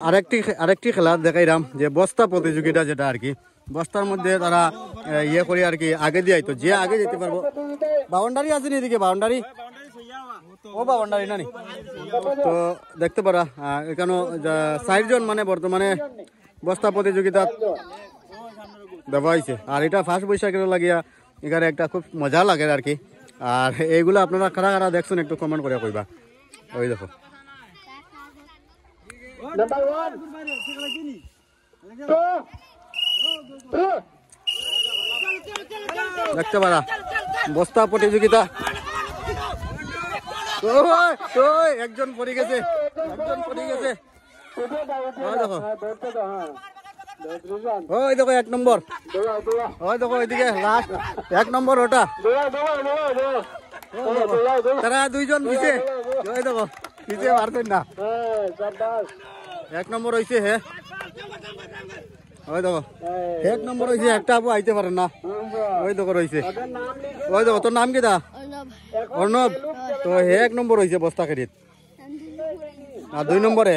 আরেকটি খেলা দেখাইলাম যে বস্তা প্রতিযোগিতা, যেটা আর কি বস্তার মধ্যে তারা ইয়ে করে আর কি আগে দিয়ে আইতো, যে আগে যেতে পারবো। বাউন্ডারি আছে নি এদিকে? বাউন্ডারি, ও বাউন্ডারি না নি? তো দেখতে পারা এখানে 4 জন মানে বর্তমানে বস্তা প্রতিযোগিতা দেওয়া হয়েছে। আর এটা ফার্স্ট বৈশাখের লাগিয়া এখানে একটা খুব মজা লাগে আর কি। আর এইগুলো আপনারা কারা কারা দেখছেন একটু কমেন্ট করে কইবা। ওই দেখো দেখতে পারা বস্তা প্রতিযোগিতা। একজন পড়ে গেছে, দেখো ওই দেখো 1 নম্বর, ওই দেখো ওইদিকে লাস্ট 1 নম্বর ওটা। তারা 2 জন পিছে, ওই দেখো পিছে পারছেন না। 1 নম্বর হয়েছে হে, ওই দেখো 1 নম্বর হয়েছে। একটা আপু আইতে পারেন না, ওই দেখো রয়েছে। ওই দেখো তোর নাম কি দা? অর্ণব। তো 1 নম্বর হয়েছে বস্তা খেরিত। আর 2 নম্বরে